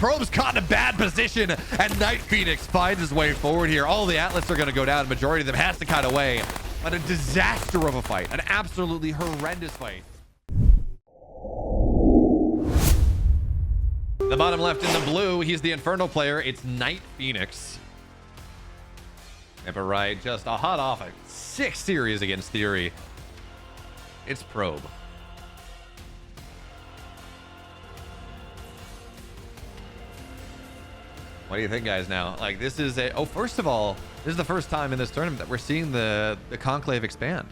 Probe's caught in a bad position, and NightPhoenix finds his way forward here. All the Atlas are going to go down. Majority of them has to cut away. But a disaster of a fight. An absolutely horrendous fight. The bottom left in the blue, he's the Infernal player. It's NightPhoenix. Never right, just a hot off a 6 series against Theory. It's Probe. What do you think, guys, now? Like, this is a... Oh, first of all, this is the first time in this tournament that we're seeing the Conclave expand.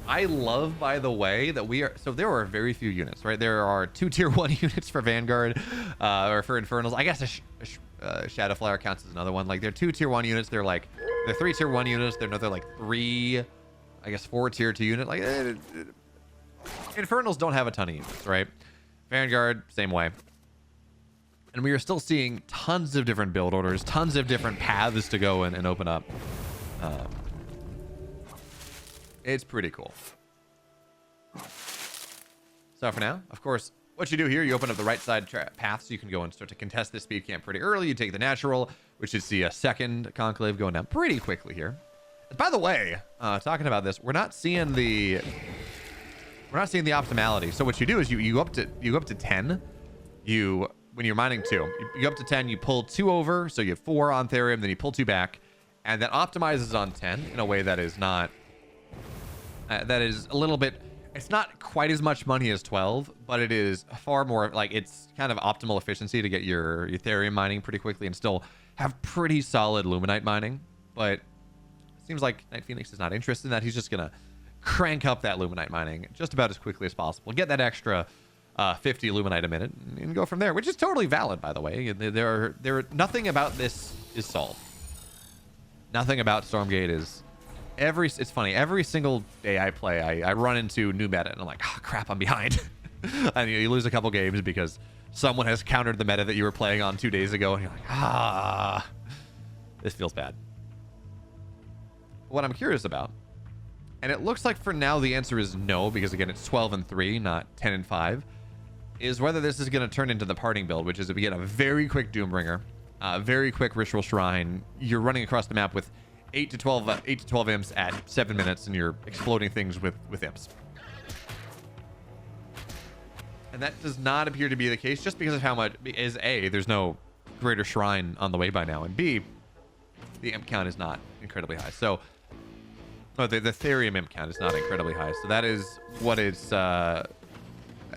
I love, by the way, that we are... So there are very few units, right? There are 2 tier 1 units for Vanguard, or for Infernals. I guess a Shadowflyer counts as another one. Like, they're 2 tier 1 units. They're 3 tier 1 units. They're another, like, 3, I guess, 4 tier 2 unit. Like, Infernals don't have a ton of units, right? Vanguard, same way. And we are still seeing tons of different build orders, tons of different paths to go and open up. It's pretty cool. So for now, of course, what you do here, you open up the right side path so you can go and start to contest this speed camp pretty early. You take the natural, which should see a second Conclave going down pretty quickly here. By the way, talking about this, we're not seeing the optimality. So what you do is you go up to 10. When you're mining 2, you go up to 10, you pull 2 over, so you have 4 on Therium, then you pull 2 back, and that optimizes on 10 in a way that is not, that is a little bit, it's not quite as much money as 12, but it is far more, like, it's kind of optimal efficiency to get your Therium mining pretty quickly and still have pretty solid Luminite mining. But it seems like NightPhoenix is not interested in that. He's just going to crank up that Luminite mining just about as quickly as possible, get that extra 50 Luminite a minute and go from there, which is totally valid, by the way. Nothing about this is solved. Nothing about Stormgate is it's funny, every single day I play, I run into new meta and I'm like, oh crap, I'm behind. And you lose a couple games because someone has countered the meta that you were playing on 2 days ago and you're like, this feels bad. What I'm curious about, and it looks like for now the answer is no, because again, it's 12-3, not 10-5, is whether this is going to turn into the parting build, which is, again, a very quick Doombringer, very quick Ritual Shrine. You're running across the map with 8 to 12 imps at 7 minutes, and you're exploding things with imps. And that does not appear to be the case, just because of how much is A, there's no greater shrine on the way by now, and B, the imp count is not incredibly high. So the Therium imp count is not incredibly high. So that is what it's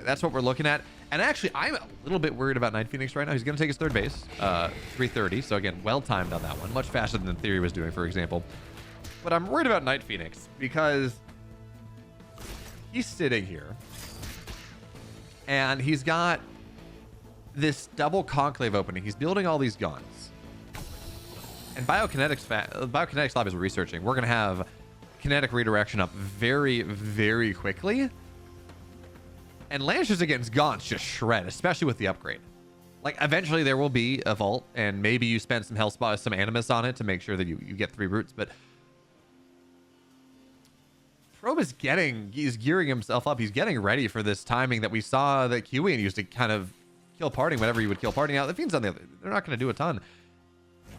that's what we're looking at. And actually, I'm a little bit worried about NightPhoenix right now. He's going to take his third base, 330. So again, well timed on that one, much faster than Theory was doing, for example. But I'm worried about NightPhoenix because he's sitting here and he's got this double Conclave opening. He's building all these guns. And Biokinetics Lab is researching. We're going to have kinetic redirection up very, very quickly. And Lancers against Gaunts just shred, especially with the upgrade. Like, eventually there will be a vault, and maybe you spend some health spot, some Animus on it to make sure that you get 3 roots, but Probe is he's gearing himself up. He's getting ready for this timing that we saw that QE used to kind of kill parting whenever you would kill parting out. The Fiends on the other, they're not going to do a ton.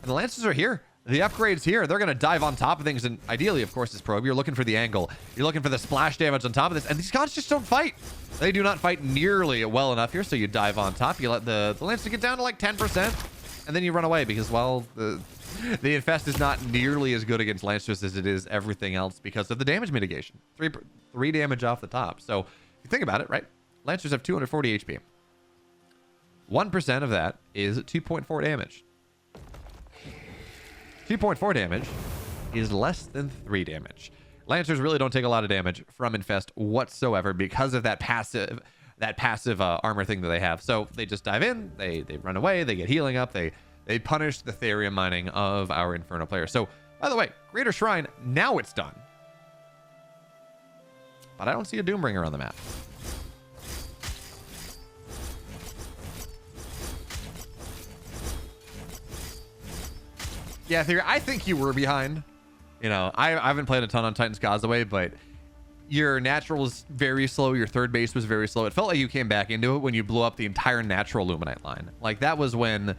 And the Lancers are here. The upgrade's here. They're going to dive on top of things. And ideally, of course, as Probe, you're looking for the angle. You're looking for the splash damage on top of this. And these guys just don't fight. They do not fight nearly well enough here. So you dive on top. You let the Lancer get down to like 10%. And then you run away because, well, the Infest is not nearly as good against Lancers as it is everything else because of the damage mitigation. 3 damage off the top. So if you think about it, right? Lancers have 240 HP. 1% of that is 2.4 damage. 2.4 damage is less than 3 damage. Lancers really don't take a lot of damage from Infest whatsoever because of that passive armor thing that they have. So they just dive in, they run away, they get healing up, they punish the Therium mining of our Infernal player. So, by the way, Greater Shrine, now it's done. But I don't see a Doombringer on the map. Yeah, Theory, I think you were behind. You know, I haven't played a ton on Titan's Causeway, but your natural was very slow. Your third base was very slow. It felt like you came back into it when you blew up the entire natural Luminite line. Like that was when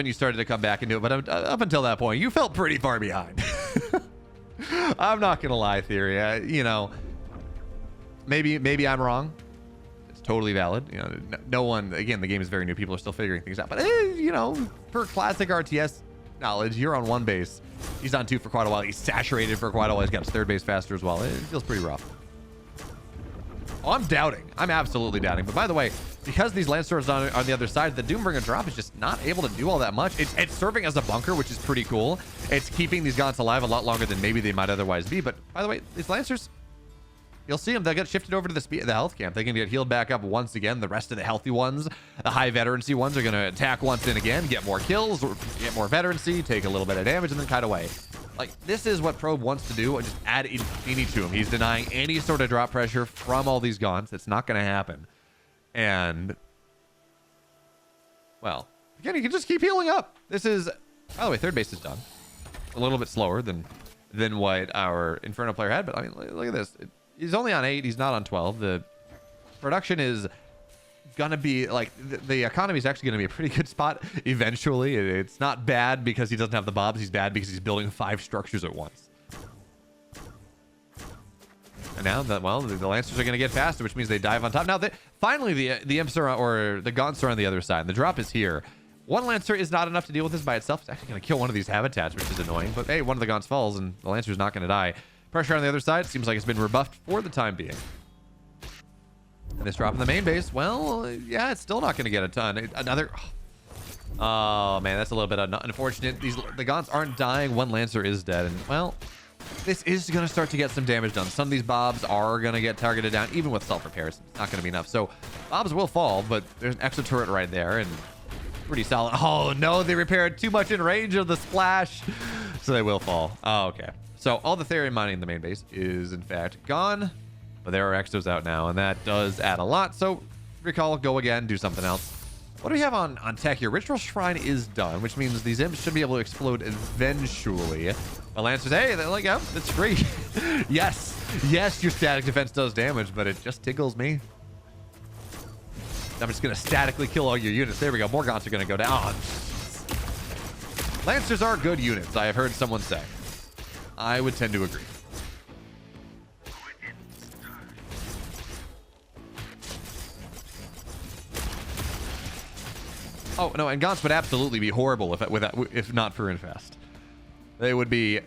you started to come back into it. But up until that point, you felt pretty far behind. I'm not gonna lie, Theory. You know, maybe I'm wrong. It's totally valid. You know, no one. Again, the game is very new. People are still figuring things out. But you know, for classic RTS knowledge, you're on one base. He's on two for quite a while. He's saturated for quite a while. He's got his third base faster as well. It feels pretty rough. Oh, I'm doubting. I'm absolutely doubting. But by the way, because these Lancers on the other side, the Doombringer drop is just not able to do all that much. It's serving as a bunker, which is pretty cool. It's keeping these Gaunts alive a lot longer than maybe they might otherwise be. But by the way, these Lancers, you'll see them. They'll get shifted over to the health camp. They can get healed back up once again. The rest of the healthy ones, the high veterancy ones, are going to attack once and again, get more kills, get more veterancy, take a little bit of damage, and then kite away. Like, this is what Probe wants to do. Just add Infinity to him. He's denying any sort of drop pressure from all these Gaunts. It's not going to happen. And, well, again, he can just keep healing up. This is, by the way, third base is done. A little bit slower than what our Inferno player had. But, I mean, look at this. He's only on 8. He's not on 12. The production is gonna be like the economy is actually gonna be a pretty good spot eventually. It's not bad because he doesn't have the bobs. He's bad because he's building 5 structures at once. And now that, well, the Lancers are gonna get faster, which means they dive on top. Now finally the Imps are, or the Gaunts are on the other side. The drop is here. One Lancer is not enough to deal with this by itself. It's actually gonna kill one of these habitats, which is annoying. But hey, one of the Gaunts falls and the Lancer's not gonna die. Pressure on the other side seems like it's been rebuffed for the time being. And this drop in the main base, well, yeah, it's still not going to get a ton. Another, oh man, that's a little bit unfortunate. The Gaunts aren't dying. One Lancer is dead, and well, this is going to start to get some damage done. Some of these Bobs are going to get targeted down, even with self-repairs. It's not going to be enough. So Bobs will fall, but there's an extra turret right there, and pretty solid. Oh no, they repaired too much in range of the splash, so they will fall. Oh, okay. So all the Therium mining in the main base is in fact gone. But there are extras out now, and that does add a lot. So recall, go again, do something else. What do we have on tech here? Ritual Shrine is done, which means these imps should be able to explode eventually. The Lancers, hey, they're like, oh, it's free. Yes, your static defense does damage, but it just tickles me. I'm just going to statically kill all your units. There we go. More Gaunts are going to go down. Oh, Lancers are good units, I have heard someone say. I would tend to agree. Oh, no, and Gaunts would absolutely be horrible if not for Infest. They would be...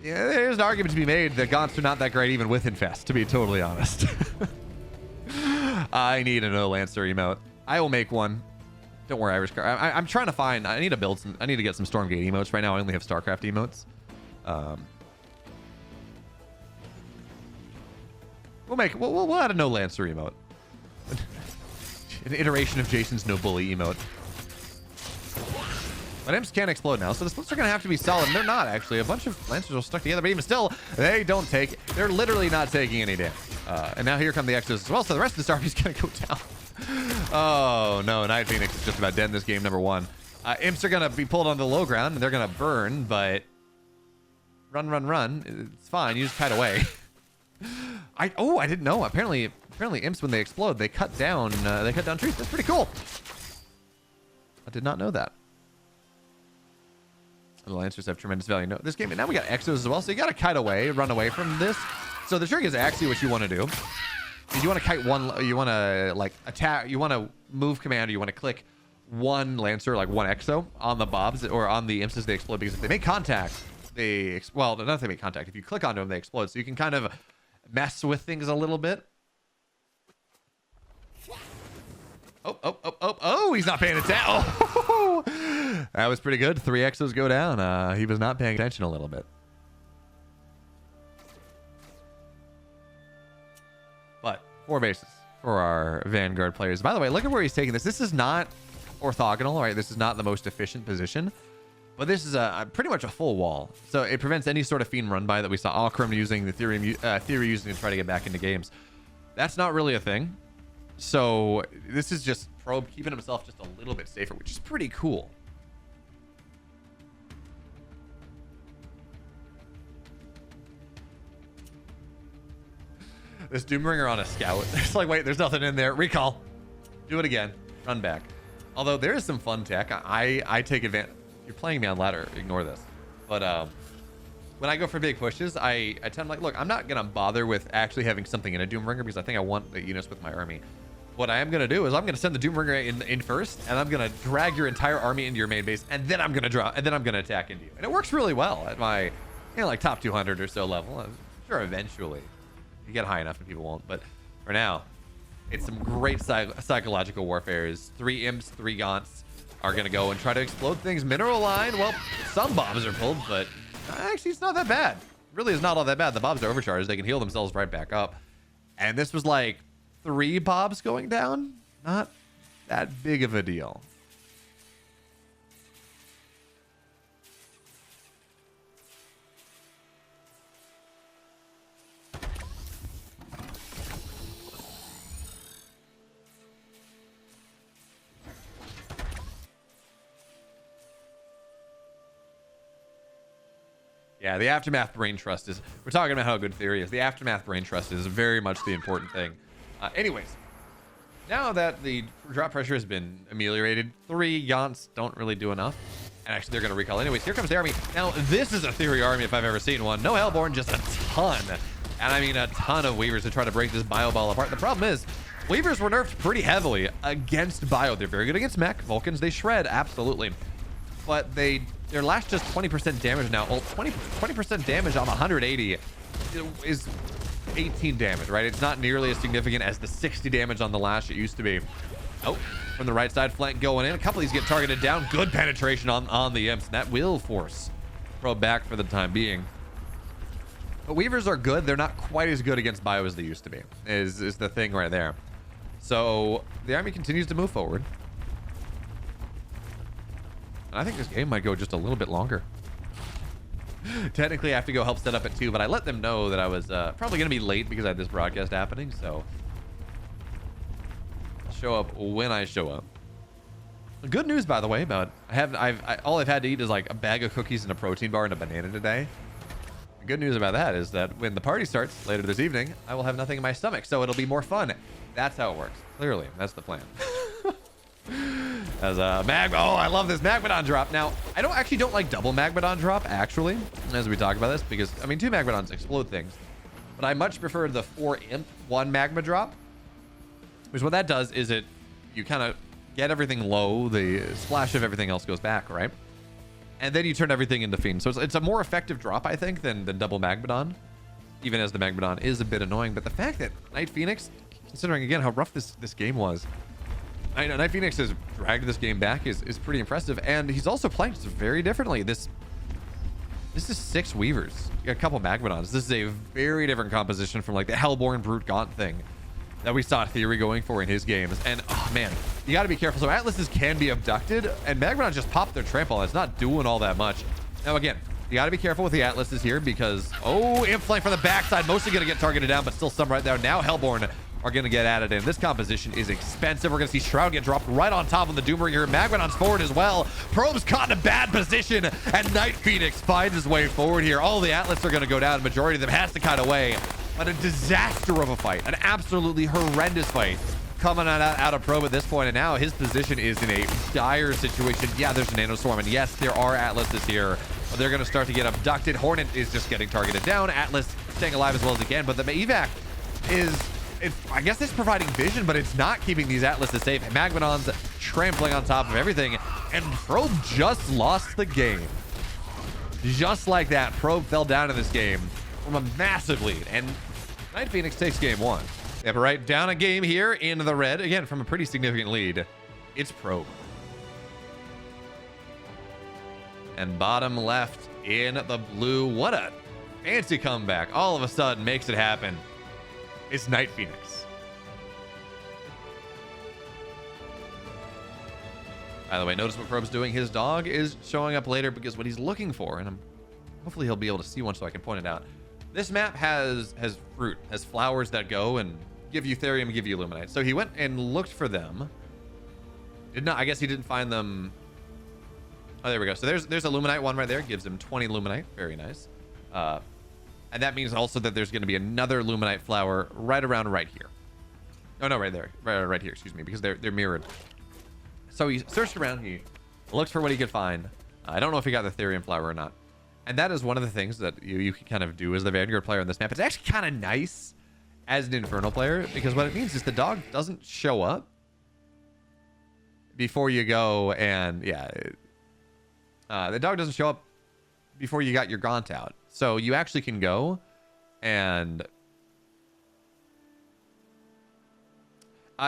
Yeah, there's an argument to be made that Gaunts are not that great even with Infest, to be totally honest. I need a no Lancer emote. I will make one. Don't worry, Irish car. I'm trying to find... I need to build some... I need to get some Stormgate emotes. Right now, I only have StarCraft emotes. We'll add a no Lancer emote. An iteration of Jason's no bully emote. But imps can't explode now, so the splits are going to have to be solid. And they're not, actually. A bunch of Lancers are stuck together, but even still, they don't take... They're literally not taking any damage. And now here come the extras as well, so the rest of this army is going to go down. Oh, no. NightPhoenix is just about dead in this game, number 1. Imps are going to be pulled onto the low ground, and they're going to burn, but... Run. It's fine. You just kite away. I didn't know. Apparently imps, when they explode, they cut down trees. That's pretty cool. I did not know that. The Lancers have tremendous value. No, this game, and now we got exos as well, so you got to kite away, run away from this. So the trick is actually what you want to do. You want to kite one, you want to like attack, you want to move command, or you want to click one Lancer, like one exo on the Bobs or on the imps as they explode, because if they make contact, well, not if they make contact. If you click onto them, they explode. So you can kind of mess with things a little bit. Oh, he's not paying attention. Oh, that was pretty good. 3 exos go down. He was not paying attention a little bit. But 4 bases for our Vanguard players. By the way, look at where he's taking this. This is not orthogonal, right? This is not the most efficient position. But this is pretty much a full wall. So it prevents any sort of fiend run by that we saw Alcrim using, the Theory using to try to get back into games. That's not really a thing. So this is just Probe keeping himself just a little bit safer, which is pretty cool. this Doombringer on a scout. It's like, wait, there's nothing in there. Recall. Do it again. Run back. Although there is some fun tech. I take advantage. You're playing me on ladder. Ignore this. But when I go for big pushes, I tend like, look, I'm not going to bother with actually having something in a Doombringer because I think I want the units with my army. What I am going to do is I'm going to send the Doombringer in first, and I'm going to drag your entire army into your main base, and then I'm going to draw, and then I'm going to attack into you. And it works really well at my, you know, like top 200 or so level. I'm sure eventually you get high enough and people won't, but for now, it's some great psychological warfare. 3 imps, 3 gaunts are going to go and try to explode things. Mineral line, well, some bombs are pulled, but actually it's not that bad. Really is not all that bad. The bombs are overcharged. They can heal themselves right back up. And this was like 3 bobs going down. Not that big of a deal. Yeah, the Aftermath Brain Trust is... We're talking about how good theory is. The Aftermath Brain Trust is very much the important thing. Anyways, now that the drop pressure has been ameliorated, 3 Yonts don't really do enough. And actually, they're going to recall. Anyways, here comes the army. Now, this is a theory army if I've ever seen one. No Hellborn, just a ton. And I mean a ton of Weavers to try to break this Bio Ball apart. The problem is, Weavers were nerfed pretty heavily against Bio. They're very good against mech. Vulcans, they shred, absolutely. But their lash just 20% damage now. Well, 20% damage on 180 is 18 damage, right? It's not nearly as significant as the 60 damage on the lash it used to be. Oh, from the right side flank going in. A couple of these get targeted down. Good penetration on the imps. And that will force Probe back for the time being. But Weavers are good. They're not quite as good against Bio as they used to be, is the thing right there. So the army continues to move forward. I think this game might go just a little bit longer. Technically, I have to go help set up at 2, but I let them know that I was probably going to be late because I had this broadcast happening, so I'll show up when I show up. Good news, by the way, about all I've had to eat is like a bag of cookies and a protein bar and a banana today. The good news about that is that when the party starts later this evening, I will have nothing in my stomach, so it'll be more fun. That's how it works. Clearly, that's the plan. As a oh, I love this Magmadon drop. Now, I don't like double Magmadon drop, actually, as we talk about this, because, I mean, 2 Magmadons explode things. But I much prefer the 4 imp, 1 Magma drop. Because what that does is you kind of get everything low, the splash of everything else goes back, right? And then you turn everything into Fiend. So it's a more effective drop, I think, than double Magmadon, even as the Magmadon is a bit annoying. But the fact that NightPhoenix, considering, again, how rough this game was, I know NightPhoenix has dragged this game back is pretty impressive, and he's also playing just very differently. This is 6 Weavers. You got a couple Magmadons. This is a very different composition from like the Hellborn Brute Gaunt thing that we saw Theory going for in his games. And oh man, you got to be careful. So Atlases can be abducted, and Magmadon just popped their trample. It's not doing all that much. Now again, you got to be careful with the Atlases here because imp flank from the backside, mostly going to get targeted down, but still some right there. Now Hellborn are going to get added in. This composition is expensive. We're going to see Shroud get dropped right on top of the Doombringer. Magmadon's forward as well. Probe's caught in a bad position, and NightPhoenix finds his way forward here. All the Atlas are going to go down. Majority of them has to kite away. But a disaster of a fight. An absolutely horrendous fight coming out of Probe at this point, and now his position is in a dire situation. Yeah, there's a Nanostorm, and yes, there are Atlases here, but they're going to start to get abducted. Hornet is just getting targeted down. Atlas staying alive as well as it can, but the evac is... I guess it's providing vision, but it's not keeping these Atlases safe. Magmadon's trampling on top of everything, and Probe just lost the game. Just like that, Probe fell down in this game from a massive lead, and NightPhoenix takes game 1. Yep, right down a game here in the red, again, from a pretty significant lead. It's Probe. And bottom left in the blue, what a fancy comeback. All of a sudden makes it happen. It's NightPhoenix. By the way, notice what Probe's doing. His dog is showing up later because what he's looking for, and hopefully he'll be able to see one so I can point it out. This map has fruit, has flowers that go and give you Therium, give you Illuminite. So he went and looked for them. I guess he didn't find them. Oh, there we go. So there's Illuminite one right there. Gives him 20 Illuminite. Very nice. And that means also that there's going to be another Luminite flower right around right here. Oh, no, right there. Right here, excuse me, because they're mirrored. So he searched around, he looked for what he could find. I don't know if he got the Therium flower or not. And that is one of the things that you can kind of do as the Vanguard player on this map. It's actually kind of nice as an Infernal player, because what it means is the dog doesn't show up before you go and, yeah, the dog doesn't show up before you got your Gaunt out. So you actually can go and...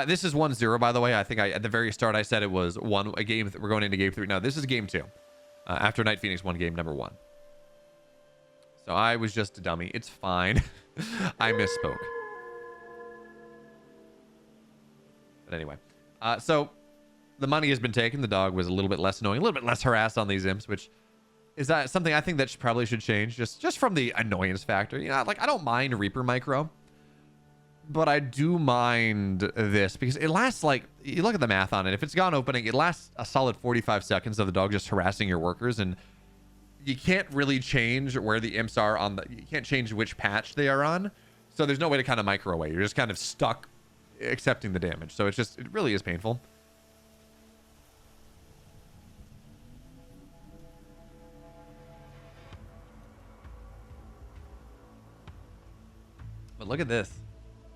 this is 1-0, by the way. I think at the very start I said it was a game. We're going into game 3. No, this is game 2. After NightPhoenix won game number 1. So I was just a dummy. It's fine. I misspoke. But anyway. So the money has been taken. The dog was a little bit less annoying. A little bit less harassed on these imps, which is that something I think that probably should change. Just from the annoyance factor. You know, like, I don't mind Reaper Micro. But I do mind this because it lasts, like, you look at the math on it. If it's gone opening, it lasts a solid 45 seconds of the dog just harassing your workers. And you can't really change where the imps are on you can't change which patch they are on. So there's no way to kind of micro away. You're just kind of stuck accepting the damage. So it really is painful. But look at this.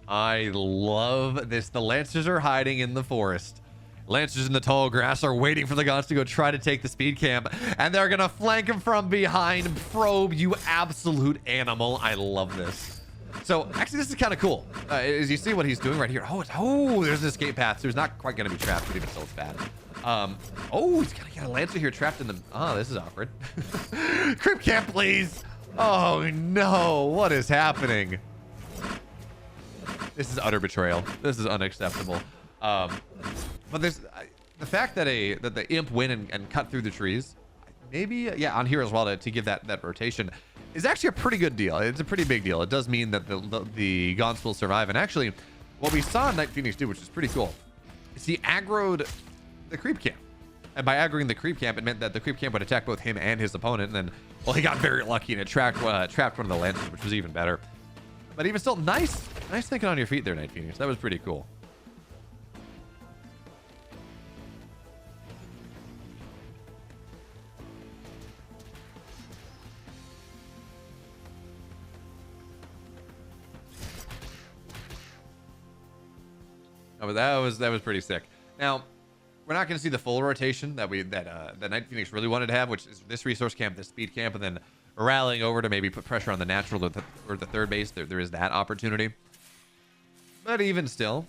I love this. The Lancers are hiding in the forest. Lancers in the tall grass are waiting for the Gaunts to go try to take the speed camp. And they're going to flank him from behind. Probe, you absolute animal. I love this. So, actually, this is kind of cool. As you see what he's doing right here. Oh, there's an escape path. So he's not quite going to be trapped, but even still, it's bad. Oh, he's going to get a Lancer here trapped in the... Oh, this is awkward. Creep camp, please. Oh, no. What is happening? This is utter betrayal. This is unacceptable. But there's the fact that the imp win and cut through the trees, maybe, yeah, on here as well to give that rotation is actually a pretty good deal. It's a pretty big deal. It does mean that the Gaunts will survive. And actually, what we saw NightPhoenix do, which is pretty cool, is he aggroed the creep camp. And by aggroing the creep camp, it meant that the creep camp would attack both him and his opponent. And then, well, he got very lucky and it trapped one of the Lancers, which was even better. But even still, nice thinking on your feet there, NightPhoenix. That was pretty cool. Oh, but that was pretty sick. Now, we're not going to see the full rotation that NightPhoenix really wanted to have, which is this resource camp, this speed camp, and then rallying over to maybe put pressure on the natural or the third base. There is that opportunity. But even still,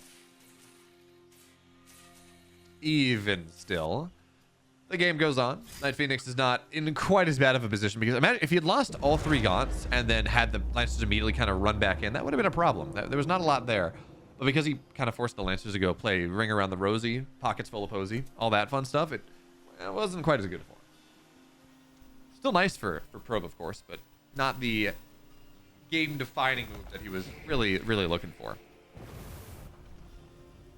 the game goes on. NightPhoenix is not in quite as bad of a position, because imagine if he had lost all 3 Gaunts and then had the Lancers immediately kind of run back in, that would have been a problem. There was not a lot there. But because he kind of forced the Lancers to go play Ring Around the Rosie, Pockets Full of Posy, all that fun stuff, it wasn't quite as good for him. Still nice for Probe, of course, but not the game-defining move that he was really, really looking for.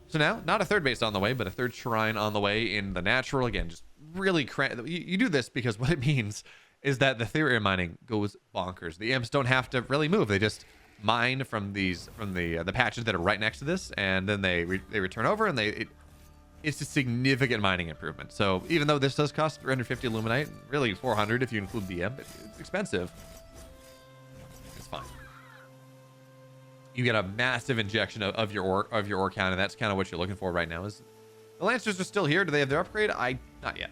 So now, not a third base on the way, but a third shrine on the way in the natural. Again, just really you do this because what it means is that the Therium mining goes bonkers. The imps don't have to really move. They just mine from the patches that are right next to this, and then they return over, and it's a significant mining improvement. So even though this does cost 350 Luminite, really 400 if you include the imp, it's expensive. It's fine. You get a massive injection of your ore count, and that's kind of what you're looking for right now. Is the Lancers are still here? Do they have their upgrade? Not yet.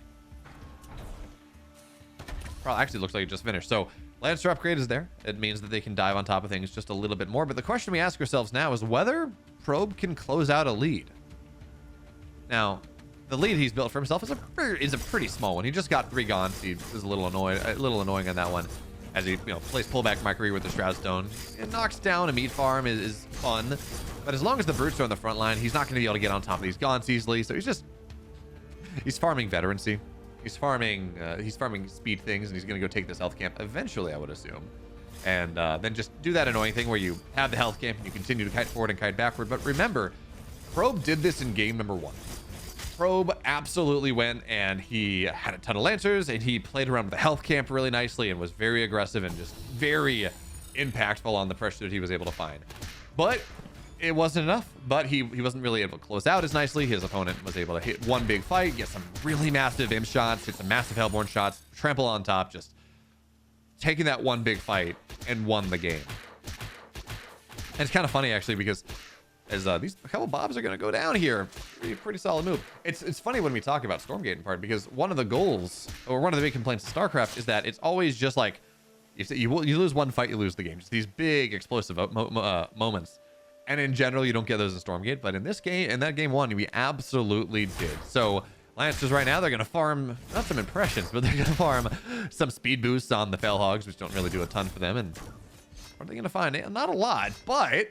Probably actually looks like it just finished. So Lancer upgrade is there. It means that they can dive on top of things just a little bit more. But the question we ask ourselves now is whether Probe can close out a lead. Now, the lead he's built for himself is a pretty small one. He just got 3 Gaunts. He was a little annoying on that one, as he plays pullback Micro with the Shroud Stone. It knocks down a meat farm is fun, but as long as the brutes are on the front line, he's not going to be able to get on top of these Gaunts easily. So he's farming veterancy. He's farming speed things, and he's going to go take this health camp eventually, I would assume. And then just do that annoying thing where you have the health camp and you continue to kite forward and kite backward. But remember, Probe did this in game number 1. Probe absolutely went, and he had a ton of Lancers, and he played around with the health camp really nicely and was very aggressive and just very, impactful on the pressure that he was able to find. But it wasn't enough. But he wasn't really able to close out as nicely. His opponent was able to hit one big fight, get some really massive imp shots, hit some massive Hellborn shots, trample on top, just taking that one big fight and won the game. And it's kind of funny actually, because as these a couple bobs are going to go down here. Pretty solid move. It's funny when we talk about Stormgate in part, because one of the goals, or one of the big complaints of StarCraft, is that it's always just like you lose one fight, you lose the game. Just these big explosive moments. And in general, you don't get those in Stormgate. But in this game, in that game one, we absolutely did. So Lancers right now, they're going to farm, not some impressions, but they're going to farm some speed boosts on the Fel Hogs, which don't really do a ton for them. And what are they going to find? Not a lot, but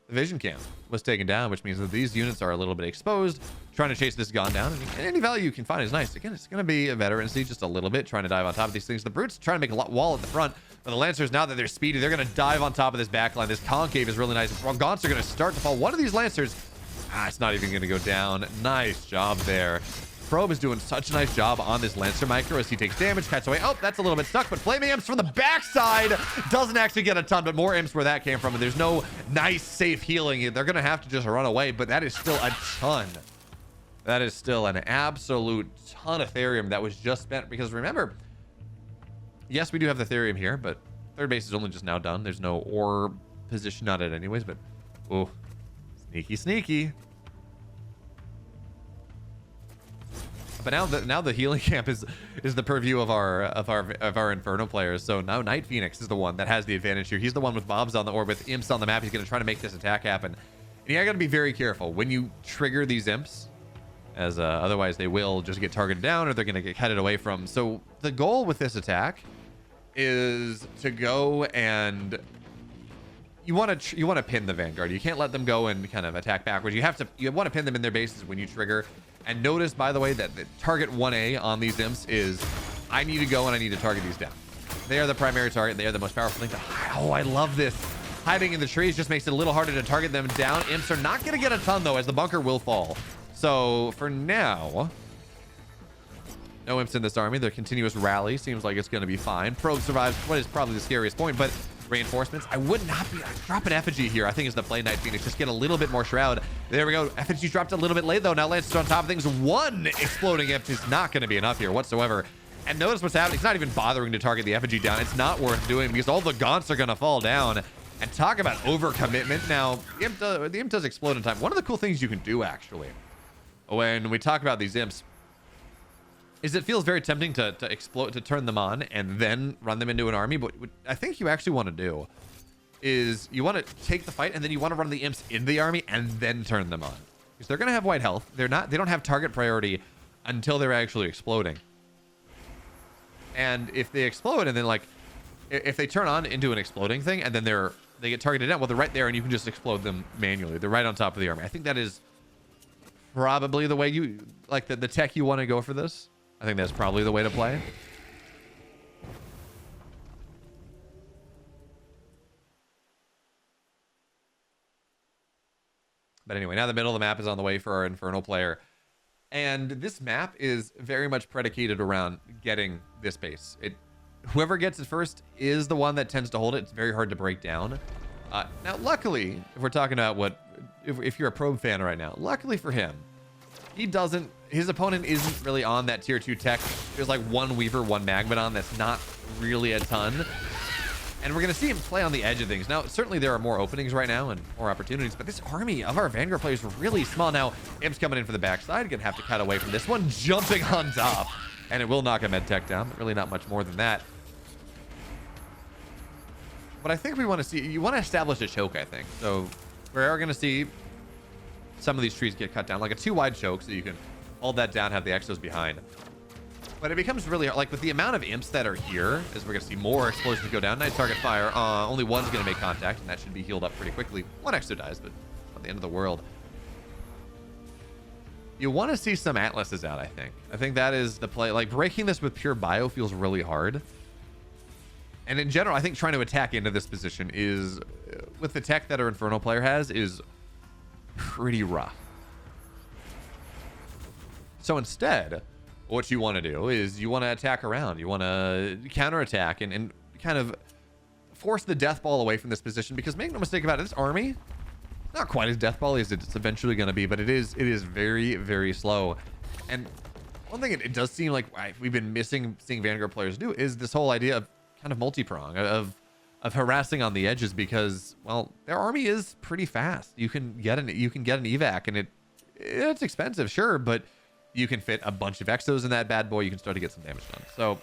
the vision cam was taken down, which means that these units are a little bit exposed, trying to chase this gun down. And any value you can find is nice. Again, it's going to be a veterancy just a little bit, trying to dive on top of these things. The Brutes trying to make a wall at the front. But the Lancers, now that they're speedy, they're going to dive on top of this backline. This concave is really nice. Gaunts are going to start to fall. One of these Lancers, it's not even going to go down. Nice job there. Probe is doing such a nice job on this Lancer micro as he takes damage, cuts away. Oh, that's a little bit stuck, but Flaming Imps from the backside doesn't actually get a ton, but more Imps where that came from, and there's no nice, safe healing. They're going to have to just run away, but that is still a ton. That is still an absolute ton of Therium that was just spent, because remember, yes, we do have the Therium here, but third base is only just now done. There's no ore position on it anyways, but oh, sneaky, sneaky. But now the healing camp is the purview of our Inferno players. So now NightPhoenix is the one that has the advantage here. He's the one with mobs on the orb, with imps on the map. He's going to try to make this attack happen. And you got to be very careful when you trigger these imps, as otherwise they will just get targeted down, or they're going to get headed away from. So the goal with this attack is to go and you want to pin the Vanguard. You can't let them go and kind of attack backwards. You want to pin them in their bases when you trigger. And notice, by the way, that the target 1A on these imps is, I need to go and I need to target these down. They are the primary target. They are the most powerful thing. Oh, I love this. Hiding in the trees just makes it a little harder to target them down. Imps are not going to get a ton, though, as the bunker will fall. So for now, no imps in this army. Their continuous rally seems like it's going to be fine. Probe survives what is probably the scariest point, but reinforcements, I would not be drop an effigy here. I think is the play. NightPhoenix, just get a little bit more shroud. There we go. Effigy dropped a little bit late though. Now Lancer's on top of things. One exploding imp is not going to be enough here whatsoever. And notice what's happening. He's not even bothering to target the effigy down. It's not worth doing because all the gaunts are going to fall down. And talk about overcommitment. Now the imp does explode in time. One of the cool things you can do actually when we talk about these imps is it feels very tempting to explode, to turn them on and then run them into an army. But what I think you actually want to do is you want to take the fight and then you want to run the imps in the army and then turn them on, because they're going to have white health. They don't have target priority until they're actually exploding. And if they explode and then if they turn on into an exploding thing and then they get targeted down, well, they're right there and you can just explode them manually. They're right on top of the army. I think that is probably the way you the tech you want to go for this. I think that's probably the way to play. But anyway, now the middle of the map is on the way for our Infernal player. And this map is very much predicated around getting this base. Whoever gets it first is the one that tends to hold it. It's very hard to break down. Now, luckily, if we're talking about if you're a Probe fan right now, luckily for him, his opponent isn't really on that tier 2 tech. There's like one Weaver, one Magmadon. That's not really a ton. And we're going to see him play on the edge of things. Now, certainly there are more openings right now and more opportunities, but this army of our Vanguard players is really small. Now, Imp's coming in for the backside. Going to have to cut away from this one. Jumping on top. And it will knock a med tech down, but really not much more than that. What I think we want to see, you want to establish a choke, I think. So we are going to see some of these trees get cut down, like a 2-wide choke, so you can hold that down, have the exos behind. But it becomes really hard, like with the amount of imps that are here, as we're going to see more explosions go down. Nice target fire. Only one's going to make contact, and that should be healed up pretty quickly. One exo dies, but not the end of the world. You want to see some Atlases out, I think. I think that is the play. Like, breaking this with pure bio feels really hard. And in general, I think trying to attack into this position is, with the tech that our Infernal player has, is pretty rough. So instead, what you want to do is you want to attack around. You want to counterattack and kind of force the death ball away from this position, because make no mistake about it, this army, not quite as death ball as it's eventually going to be, but it is very, very slow. And one thing it does seem like we've been missing seeing Vanguard players do is this whole idea of kind of multi-prong, of harassing on the edges, because, well, their army is pretty fast. You can get an evac, and it's expensive, sure, but you can fit a bunch of exos in that bad boy. You can start to get some damage done. So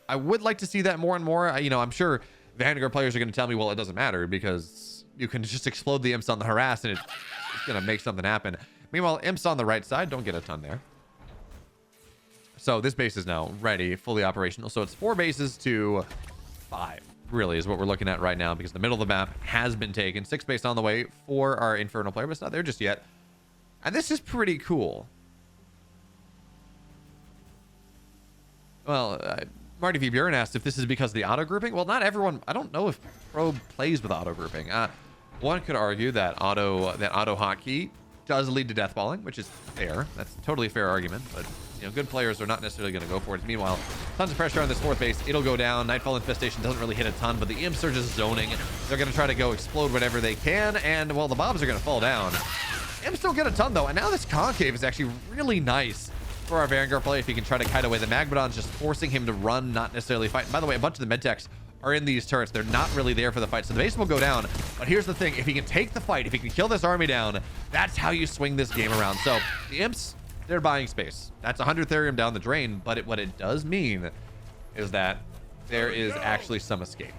I would like to see that more and more. You know, I'm sure Vanguard players are going to tell me, well, it doesn't matter because you can just explode the imps on the harass and it's going to make something happen. Meanwhile, imps on the right side don't get a ton there. So this base is now ready, fully operational. So it's 4 bases to 5, really, is what we're looking at right now, because the middle of the map has been taken. 6 base on the way for our Infernal player, but it's not there just yet. And this is pretty cool. Well, Marty V. Buren asked if this is because of the auto grouping. Well, not everyone. I don't know if Probe plays with auto grouping. One could argue that auto hotkey does lead to deathballing, which is fair. That's a totally fair argument, but you know, good players are not necessarily going to go for it. Meanwhile, tons of pressure on this 4th base. It'll go down. Nightfall Infestation doesn't really hit a ton, but the imps are just zoning. They're going to try to go explode whatever they can, and well, the bombs are going to fall down. Imps don't get a ton though, and now this concave is actually really nice for our Vanguard play if he can try to kite away. The Magmadon's just forcing him to run, not necessarily fight. And by the way, a bunch of the medtechs are in these turrets. They're not really there for the fight, so the base will go down. But here's the thing: if he can take the fight, if he can kill this army down, that's how you swing this game around. So the imps, they're buying space. That's 100 therium down the drain, but what it does mean is that there is actually some escape.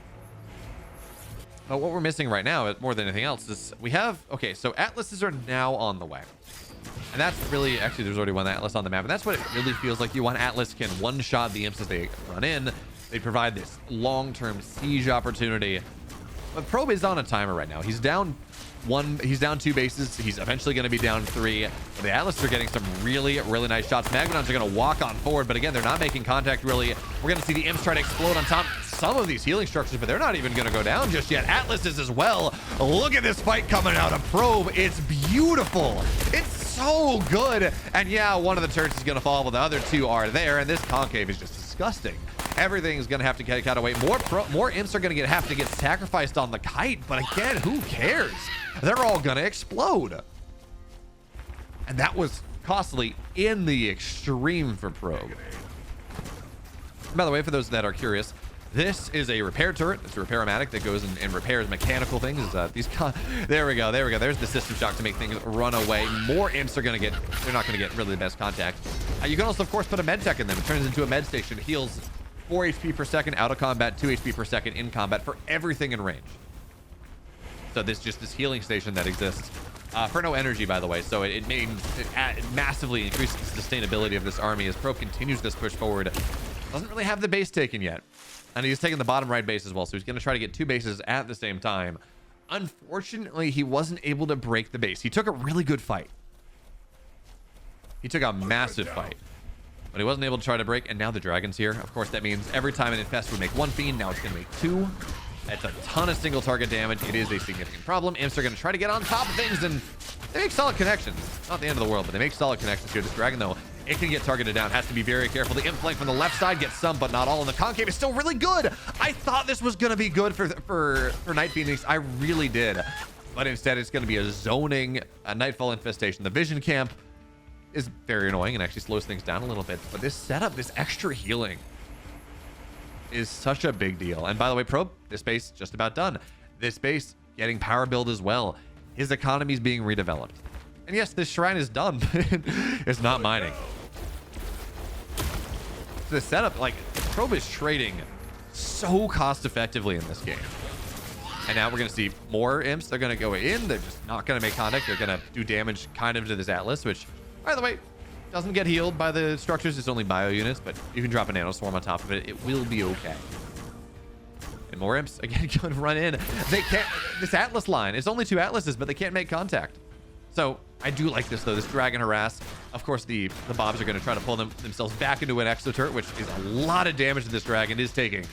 But what we're missing right now, more than anything else, is we have, okay, so atlases are now on the way. And that's really, actually, there's already one atlas on the map, and that's what it really feels like. You want atlas can one-shot the imps as they run in. They provide this long-term siege opportunity. But Probe is on a timer right now. He's down 2 bases. He's eventually going to be down 3. But the atlas are getting some really, really nice shots. Magmadons are going to walk on forward, but again, they're not making contact really. We're going to see the imps try to explode on top some of these healing structures, but they're not even going to go down just yet. Atlas is as well. Look at this fight coming out of Probe. It's beautiful. It's so good. And yeah, one of the turrets is going to fall, but the other 2 are there, and this concave is just disgusting. Everything's going to have to get cut away. More imps are going to have to get sacrificed on the kite, but again, who cares? They're all going to explode. And that was costly in the extreme for Probe. By the way, for those that are curious, this is a repair turret. It's a repair-o-matic that goes and repairs mechanical things. There we go. There's the system shock to make things run away. More imps are going to get, they're not going to get really the best contact. You can also, of course, put a med tech in them. It turns into a med station. It heals 4 HP per second out of combat, 2 HP per second in combat for everything in range. So this healing station that exists for no energy, by the way. So it massively increases the sustainability of this army as Probe continues this push forward. Doesn't really have the base taken yet. And he's taking the bottom right base as well. So he's going to try to get 2 bases at the same time. Unfortunately, he wasn't able to break the base. He took a really good fight. He took a massive fight. But he wasn't able to try to break. And now the dragon's here. Of course, that means every time an infest would make 1 fiend. Now it's going to make 2. That's a ton of single target damage. It is a significant problem. Imps are going to try to get on top of things. And they make solid connections. Not the end of the world, but they make solid connections here. This dragon, though, it can get targeted down. Has to be very careful. The imp flank from the left side gets some, but not all. And the concave is still really good. I thought this was going to be good for NightPhoenix. I really did. But instead, it's going to be a zoning Nightfall Infestation. The vision camp is very annoying and actually slows things down a little bit. But this setup, this extra healing, is such a big deal. And by the way, Probe, this base just about done. This base getting power build as well. His economy is being redeveloped. And yes, this shrine is done, but it's not mining. The setup, like, Probe is trading so cost effectively in this game. And now we're going to see more imps. They're going to go in. They're just not going to make contact. They're going to do damage kind of to this Atlas, which, by the way, doesn't get healed by the structures. It's only bio units, but you can drop a nanoswarm on top of it. It will be okay. And more imps, again, going to run in. They can't, this Atlas line, it's only 2 Atlases, but they can't make contact. So I do like this, though. This dragon harass. Of course, the mobs are going to try to pull themselves back into an exo turret, which is a lot of damage to this dragon. It is taking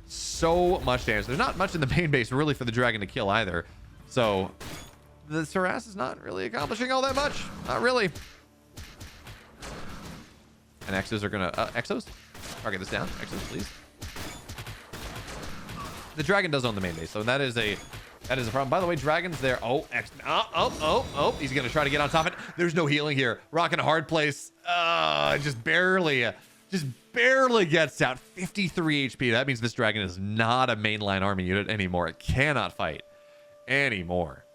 so much damage. There's not much in the main base, really, for the dragon to kill either. So this harass is not really accomplishing all that much. Not really. And exos are going to... exos? Target this down. Exos, please. the dragon does own the main base, so that is a problem. By the way, dragon's there. Oh, he's gonna try to get on top of it. There's no healing here. Rock in a hard place. Just barely gets out. 53 HP. That means this dragon is not a mainline army unit anymore. It cannot fight anymore.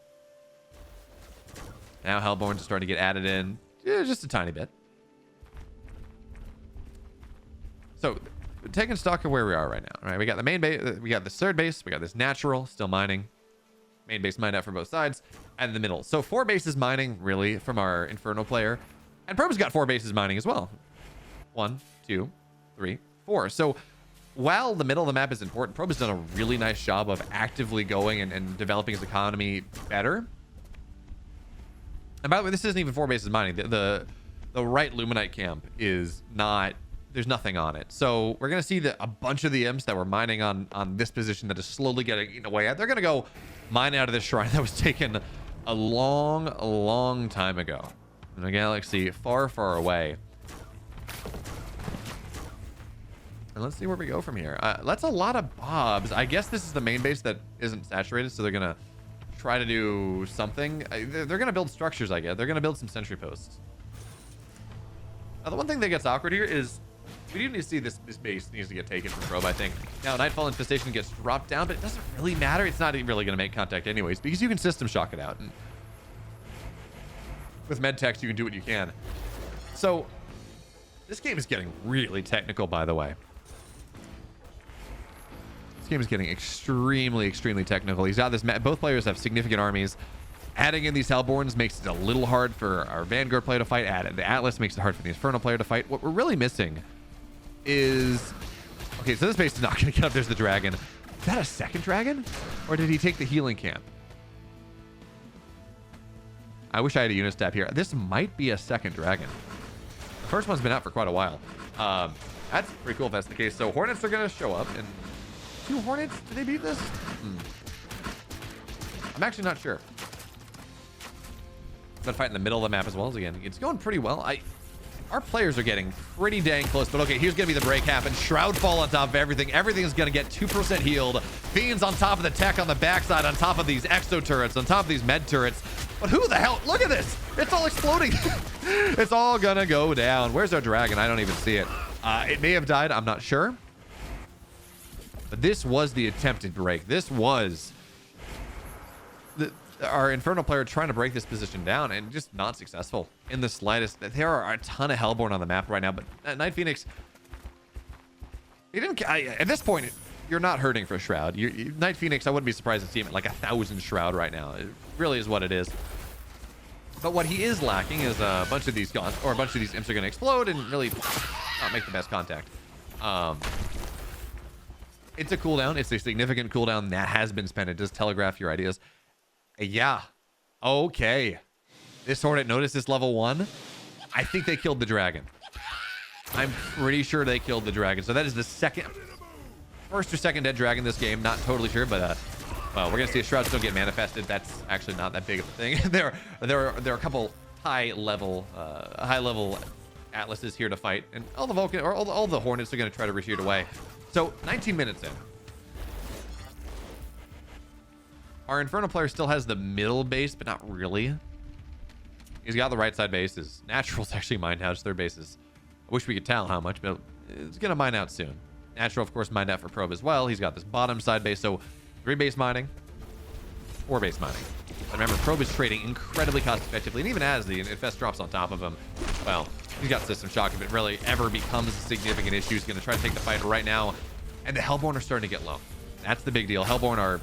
Now Hellborn's starting to get added in, just a tiny bit. So, taking stock of where we are right now. Right, we got the main base, we got this third base, we got this natural, still mining. Main base mined out for both sides, and the middle. So 4 bases mining, really, from our Infernal player. And Probe's got 4 bases mining as well. 1, 2, 3, 4. So while the middle of the map is important, Probe has done a really nice job of actively going and developing his economy better. And by the way, this isn't even 4 bases mining. The right Luminite camp is not... There's nothing on it. So we're going to see that a bunch of the imps that were mining on this position that is slowly getting eaten away at, they're going to go mine out of this shrine that was taken a long time ago in a galaxy far away. And let's see where we go from here. That's a lot of bobs. I guess this is the main base that isn't saturated, so they're going to try to do something. They're going to build structures, I guess. They're going to build some sentry posts. Now, the one thing that gets awkward here is we do need to see this base needs to get taken from Probe, I think. Now, Nightfall Infestation gets dropped down, but it doesn't really matter. It's not even really going to make contact anyways, because you can system shock it out. And with Medtex, you can do what you can. So, this game is getting really technical, by the way. This game is getting extremely technical. He's got this... Both players have significant armies. Adding in these Hellborns makes it a little hard for our Vanguard player to fight. Adding the Atlas makes it hard for the Infernal player to fight. What we're really missing is... Okay, so this base is not going to get up. There's the dragon. Is that a second dragon? Or did he take the healing camp? I wish I had a Unistab here. This might be a second dragon. The first one's been out for quite a while. That's pretty cool if that's the case. So Hornets are going to show up. And 2 Hornets? Did they beat this? I'm actually not sure. But fight in the middle of the map as well. Again, it's going pretty well. Our players are getting pretty dang close, but okay, here's gonna be the break happen. Shroudfall on top of everything. Everything is gonna get 2% healed. Fiends on top of the tech on the backside, on top of these exo turrets, on top of these med turrets. But who the hell? Look at this! It's all exploding. It's all gonna go down. Where's our dragon? I don't even see it. It may have died. I'm not sure. But this was the attempted break. This was our Infernal player trying to break this position down and just not successful in the slightest. There are a ton of Hellborn on the map right now, but NightPhoenix, he didn't. At this point, you're not hurting for Shroud. NightPhoenix, I wouldn't be surprised to see him at like 1,000 Shroud right now. It really is what it is. But what he is lacking is a bunch of these guns, or a bunch of these imps are going to explode and really not make the best contact. It's a cooldown. It's a significant cooldown that has been spent. It does telegraph your ideas. Yeah. Okay. This Hornet, notice this level 1. I think they killed the dragon. I'm pretty sure they killed the dragon. So that is the first or second dead dragon this game. Not totally sure, but well, we're gonna see a Shroud still get manifested. That's actually not that big of a thing. there are a couple high level Atlases here to fight, and all the Vulcan or all the Hornets are gonna try to retreat away. So 19 minutes in. Our Infernal player still has the middle base, but not really. He's got the right side bases. Natural's actually mined out his third bases. I wish we could tell how much, but it's going to mine out soon. Natural, of course, mined out for Probe as well. He's got this bottom side base, so 3 base mining, 4 base mining. And remember, Probe is trading incredibly cost effectively, and even as the Infest drops on top of him, well, he's got System Shock. If it really ever becomes a significant issue, he's going to try to take the fight right now. And the Hellborn are starting to get low. That's the big deal. Hellborn are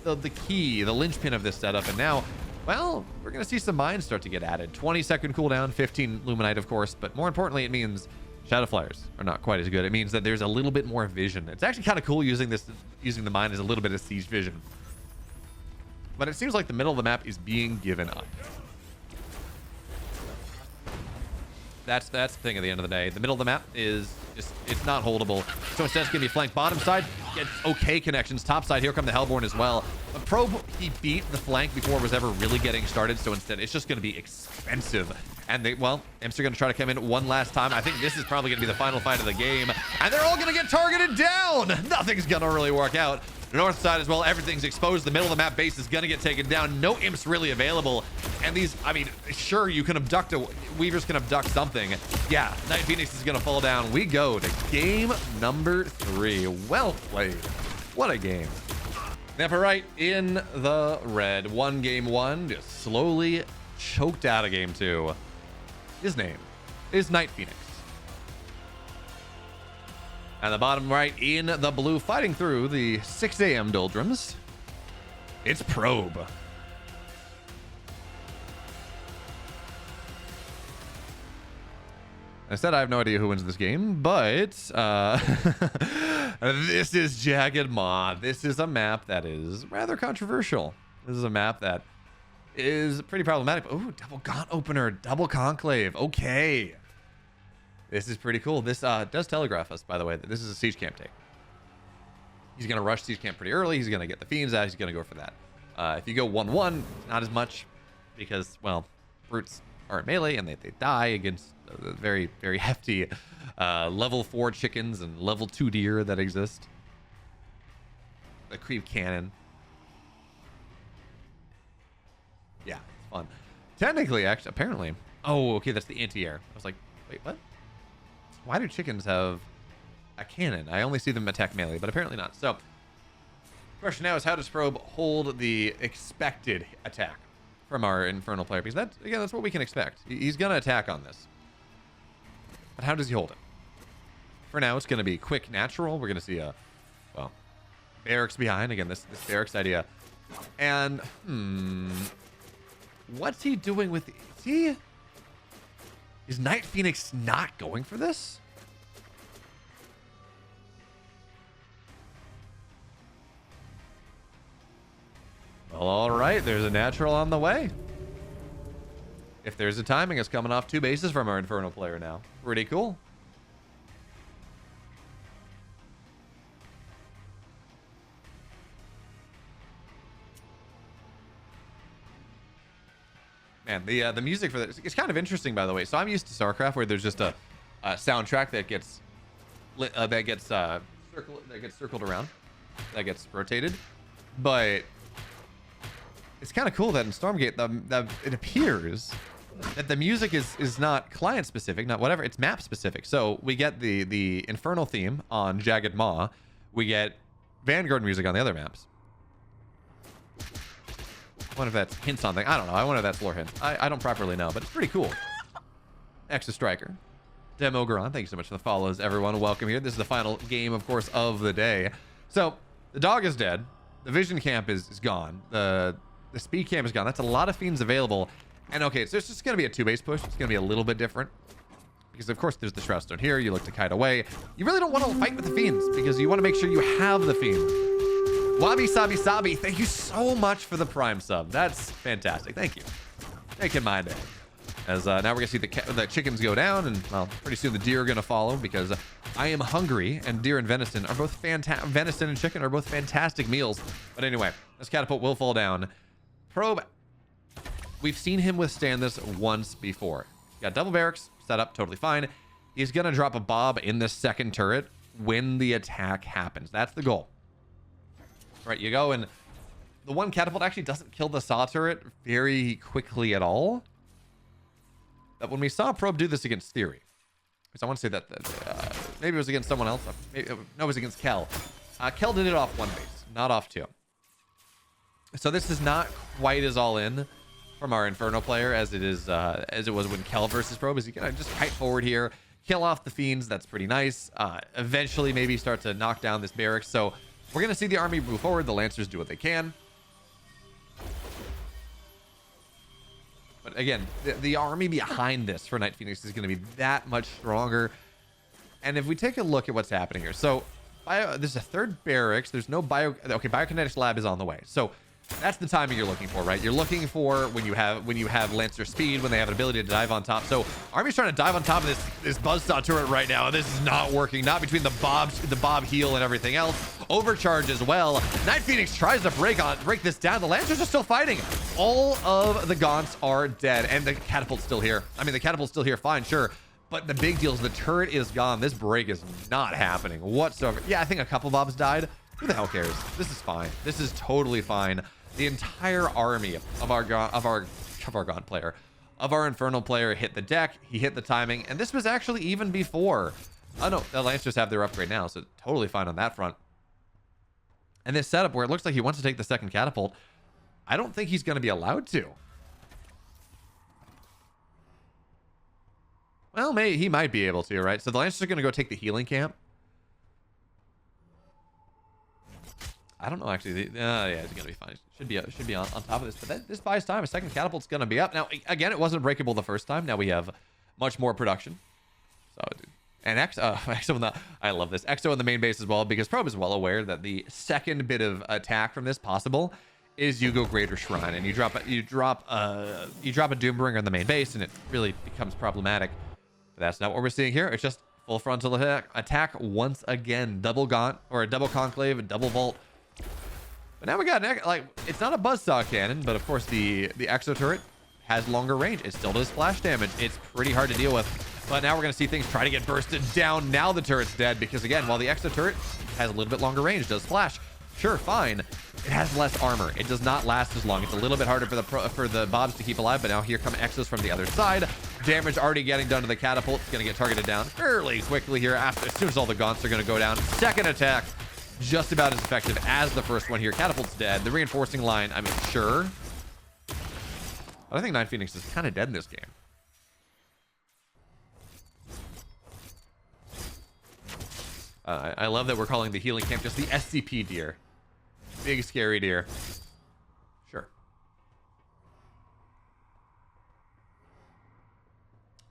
the key, the linchpin of this setup, and now, well, we're gonna see some mines start to get added. 20-second cooldown, 15 Luminite, of course, but more importantly, it means Shadow Flyers are not quite as good. It means that there's a little bit more vision. It's actually kind of cool using the mine as a little bit of siege vision, but it seems like the middle of the map is being given up. That's the thing at the end of the day. The middle of the map is just, it's not holdable. So instead it's gonna be flanked. Bottom side gets okay connections. Top side, here come the Hellborn as well. But Probe, he beat the flank before it was ever really getting started. So instead it's just gonna be expensive. And imps are gonna try to come in one last time. I think this is probably gonna be the final fight of the game. And they're all gonna get targeted down. Nothing's gonna really work out. North side as well, everything's exposed. The middle of the map base is gonna get taken down. No imps really available. And these, I mean, sure, you can abduct Weavers can abduct something. Yeah, NightPhoenix is gonna fall down. We go to game number 3. Well played. What a game. Nephirite in the red. Won game 1, just slowly choked out of game 2. His name is NightPhoenix. And the bottom right in the blue, fighting through the 6 a.m. doldrums, it's Probe. I said I have no idea who wins this game, but this is Jagged Maw. This is a map that is rather controversial. This is a map that is pretty problematic. Oh, double gaunt opener, double conclave. Okay. This is pretty cool. This does telegraph us, by the way, that this is a siege camp take. He's going to rush siege camp pretty early. He's going to get the fiends out. He's going to go for that. If you go 1-1, not as much because, well, brutes aren't melee and they die against very, very hefty level 4 chickens and level 2 deer that exist. The creep cannon. Yeah, it's fun. Technically, actually, apparently. Oh, okay, that's the anti-air. I was like, wait, what? Why do chickens have a cannon? I only see them attack melee, but apparently not. So, question now is, how does Probe hold the expected attack from our Infernal player? Because that, again, that's what we can expect. He's going to attack on this. But how does he hold it? For now, it's going to be quick natural. We're going to see a, well, barracks behind. Again, this barracks idea. And, what's he doing with... Is NightPhoenix not going for this? Well, all right. There's a natural on the way. If there's a timing, it's coming off 2 bases from our Infernal player now. Pretty cool. Man, the music for this, it's kind of interesting, by the way. So I'm used to StarCraft, where there's just a soundtrack that gets circled around, that gets rotated. But it's kind of cool that in Stormgate, it appears that the music is not client specific, not whatever, it's map specific. So we get the Infernal theme on Jagged Maw, we get Vanguard music on the other maps. I wonder if that's hints on things. I don't know. I wonder if that's lore hints. I don't properly know, but it's pretty cool. Extra Striker. Demogaron, thank you so much for the follows, everyone. Welcome here. This is the final game, of course, of the day. So, the dog is dead. The vision camp is gone. The speed camp is gone. That's a lot of fiends available. And, okay, so it's just going to be a 2-base push. It's going to be a little bit different. Because, of course, there's the Shroudstone here. You look to kite away. You really don't want to fight with the fiends, because you want to make sure you have the fiends. Wabi Sabi Sabi, thank you so much for the Prime sub. That's fantastic. Thank you. Making my day. As now we're going to see the chickens go down, and, well, pretty soon the deer are going to follow, because I am hungry, and deer and venison are both fantastic. Venison and chicken are both fantastic meals. But anyway, this catapult will fall down. Probe, we've seen him withstand this once before. Got double barracks set up, totally fine. He's going to drop a bob in the second turret when the attack happens. That's the goal. Right, you go, and the one catapult actually doesn't kill the saw turret very quickly at all. But when we saw Probe do this against Theory, because I want to say that maybe it was against someone else. No, it was against Kel. Kel did it off 1 base, not off 2. So this is not quite as all in from our Inferno player as it is as it was when Kel versus Probe. Is he gonna just kite forward here, kill off the fiends? That's pretty nice. Eventually, maybe start to knock down this barracks. So we're going to see the army move forward. The Lancers do what they can. But again, the army behind this for NightPhoenix is going to be that much stronger. And if we take a look at what's happening here. So there's a third barracks. There's no Biokinetics lab is on the way. So that's the timing you're looking for, right? You're looking for when you have Lancer speed, when they have an ability to dive on top. So army's trying to dive on top of this buzzsaw turret right now, and this is not working. Not between the bob heal and everything else. Overcharge as well. NightPhoenix tries to break this down. The Lancers are still fighting. All of the Gaunts are dead, and the catapult's still here. I mean, the catapult's still here, fine, sure. But the big deal is the turret is gone. This break is not happening whatsoever. Yeah, I think a couple mobs died. Who the hell cares? This is fine. This is totally fine. The entire army of our Gaunt player, of our Infernal player hit the deck. He hit the timing, and this was actually even before. Oh no, the Lancers have their upgrade now, so totally fine on that front. And this setup where it looks like he wants to take the second catapult, I don't think he's going to be allowed to. Well, he might be able to, right? So the Lancers are going to go take the healing camp. I don't know, actually. Yeah, it's going to be fine. Should be on top of this. But this buys time. A second catapult's going to be up. Now, again, it wasn't breakable the first time. Now we have much more production. So, and Exo in the... I love this. Exo in the main base as well, because Probe is well aware that the second bit of attack from this possible is you go Greater Shrine, and you drop a Doombringer in the main base, and it really becomes problematic. But that's not what we're seeing here. It's just full frontal attack once again. Double Gaunt, or a double Conclave, a double Vault. But now we got like, it's not a buzzsaw cannon, but of course the Exo turret has longer range. It still does splash damage. It's pretty hard to deal with. But now we're going to see things try to get bursted down. Now the turret's dead because, again, while the Exo turret has a little bit longer range, does splash. Sure, fine. It has less armor. It does not last as long. It's a little bit harder for the Bobs to keep alive, but now here come Exos from the other side. Damage already getting done to the catapult. It's going to get targeted down fairly quickly here as soon as all the Gaunts are going to go down. Second attack, just about as effective as the first one here. Catapult's dead. The reinforcing line, I mean, sure. But I think NightPhoenix is kind of dead in this game. I love that we're calling the healing camp just the SCP deer. Big scary deer. Sure.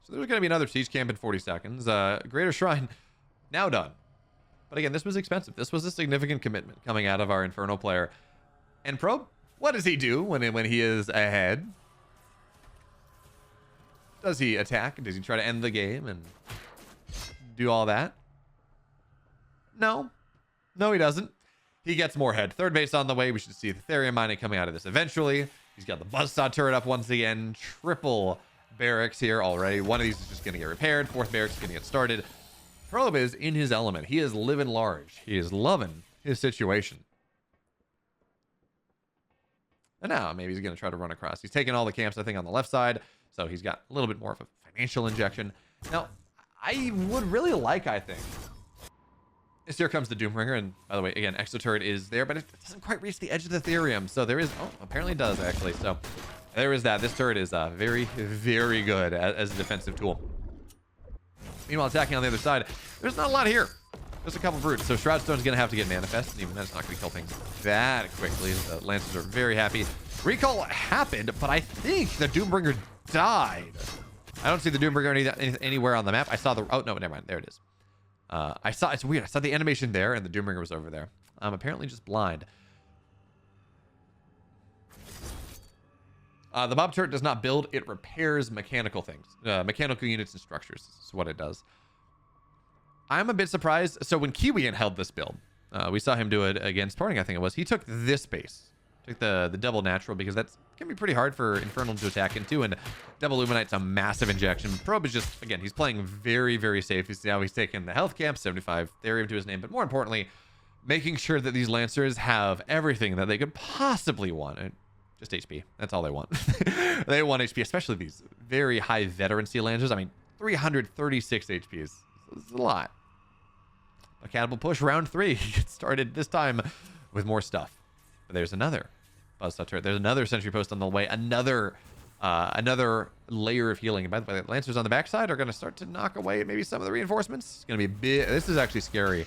So there's going to be another siege camp in 40 seconds. Greater Shrine now done. But again, this was expensive. This was a significant commitment coming out of our Infernal player. And Probe, what does he do when he is ahead? Does he attack? Does he try to end the game and do all that? No. No, he doesn't. He gets more head. Third base on the way. We should see the Therium mining coming out of this eventually. He's got the Buzzsaw turret up once again. Triple barracks here already. One of these is just going to get repaired. Fourth barracks is going to get started. Probe is in his element. He is living large. He is loving his situation. And now maybe he's going to try to run across. He's taking all the camps, I think, on the left side. So he's got a little bit more of a financial injection. Now, I would really like, I think... Here comes the Doombringer, and by the way, again, Exo turret is there, but it doesn't quite reach the edge of the Therium. So there is... Oh, apparently it does, actually. So there is that. This turret is very, very good as a defensive tool. Meanwhile, attacking on the other side, there's not a lot here. There's a couple brutes. So Shroudstone's going to have to get manifest, and even then it's not going to kill things that quickly. The Lancers are very happy. Recall happened, but I think the Doombringer died. I don't see the Doombringer anywhere on the map. I saw the... Oh, no, never mind. There it is. It's weird. I saw the animation there, and the Doombringer was over there. I'm apparently just blind. The Bob turret does not build. It repairs mechanical things. Mechanical units and structures is what it does. I'm a bit surprised. So when Kiwian held this build, we saw him do it against Torning, I think it was. He took this base. Took the double natural, because that's can be pretty hard for Infernal to attack into, and double Luminite's a massive injection. Probe is just, again, he's playing very, very safe. He's taking the health camp, 75 Therium to his name, but more importantly, making sure that these Lancers have everything that they could possibly want. And just HP. That's all they want. They want HP, especially these very high veterancy Lancers. I mean, 336 HP is a lot. A catapult push round 3. He gets started this time with more stuff. But there's another Buzzsaw turret. There's another sentry post on the way. Another layer of healing. And by the way, the Lancers on the backside are going to start to knock away maybe some of the reinforcements. It's going to be big. This is actually scary.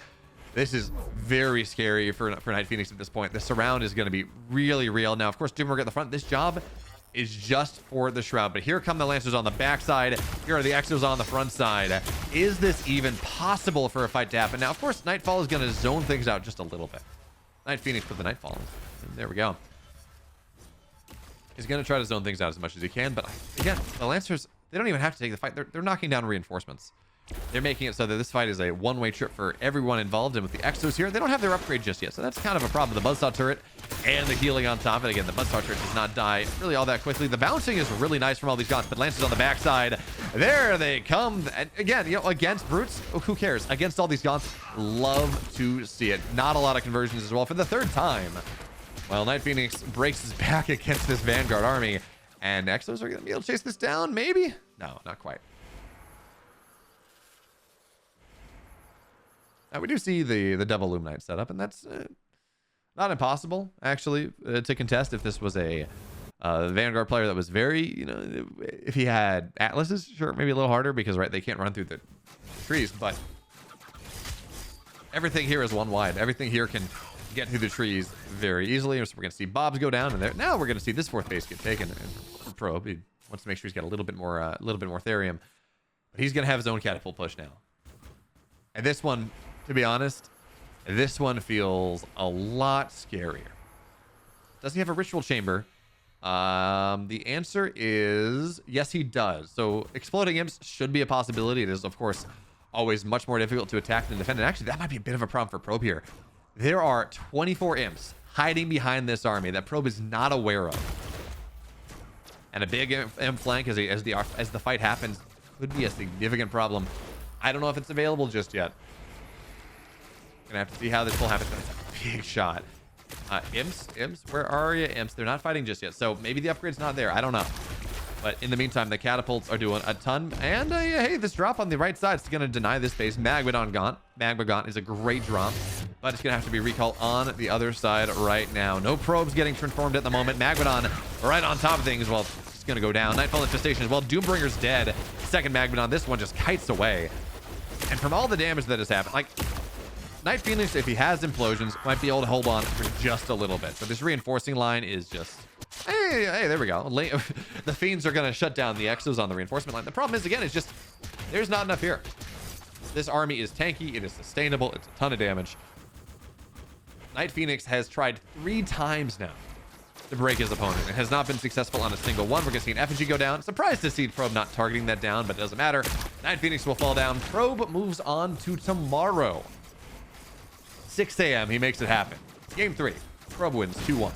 This is very scary for NightPhoenix at this point. The surround is going to be really real. Now, of course, Doombringer at the front. This job is just for the Shroud. But here come the Lancers on the backside. Here are the Exos on the front side. Is this even possible for a fight to happen? Now, of course, Nightfall is going to zone things out just a little bit. NightPhoenix with the Nightfall. There we go. He's going to try to zone things out as much as he can. But again, the Lancers, they don't even have to take the fight. They're knocking down reinforcements. They're making it so that this fight is a one-way trip for everyone involved. And with the Exos here, they don't have their upgrade just yet. So that's kind of a problem. The Buzzsaw turret and the healing on top. And again, the Buzzsaw turret does not die really all that quickly. The bouncing is really nice from all these gaunts, but Lance's on the backside. There they come. And again, you know, against brutes, who cares? Against all these gaunts, love to see it. Not a lot of conversions as well for the third time. Well, NightPhoenix breaks his back against this Vanguard army. And Exos are going to be able to chase this down, maybe? No, not quite. Now, we do see the double Luminite setup, and that's not impossible, actually, to contest if this was a Vanguard player that was very, you know, if he had Atlases, sure, maybe a little harder because, right, they can't run through the trees, but everything here is one wide. Everything here can get through the trees very easily. So we're going to see Bobs go down, and there. Now we're going to see this fourth base get taken. And Probe, he wants to make sure he's got a little bit more Therium, but he's going to have his own catapult push now. And this one, to be honest, this one feels a lot scarier. Does he have a ritual chamber? The answer is yes, he does. So exploding imps should be a possibility. It is, of course, always much more difficult to attack than defend. And actually, that might be a bit of a problem for Probe here. There are 24 imps hiding behind this army that Probe is not aware of. And a big imp flank as the fight happens could be a significant problem. I don't know if it's available just yet. Gonna have to see how this will happen. It's a big shot. Imps, where are you? Imps, they're not fighting just yet. So maybe the upgrade's not there. I don't know. But in the meantime, the catapults are doing a ton. And hey, this drop on the right side is going to deny this base. Magmadon Gaunt. Magmadon is a great drop, but it's going to have to be recalled on the other side right now. No probes getting transformed at the moment. Magmadon right on top of things. Well, it's going to go down. Nightfall Infestation as well. Doombringer's dead. Second Magmadon. This one just kites away. And from all the damage that has happened, like, NightPhoenix, if he has implosions, might be able to hold on for just a little bit. But this reinforcing line is just... Hey, there we go. The Fiends are going to shut down the Exos on the reinforcement line. The problem is, again, it's just there's not enough here. This army is tanky. It is sustainable. It's a ton of damage. NightPhoenix has tried 3 times now to break his opponent and has not been successful on a single one. We're going to see an effigy go down. Surprised to see Probe not targeting that down, but it doesn't matter. NightPhoenix will fall down. Probe moves on to tomorrow. 6 a.m. He makes it happen. Game 3. Probe wins 2-1.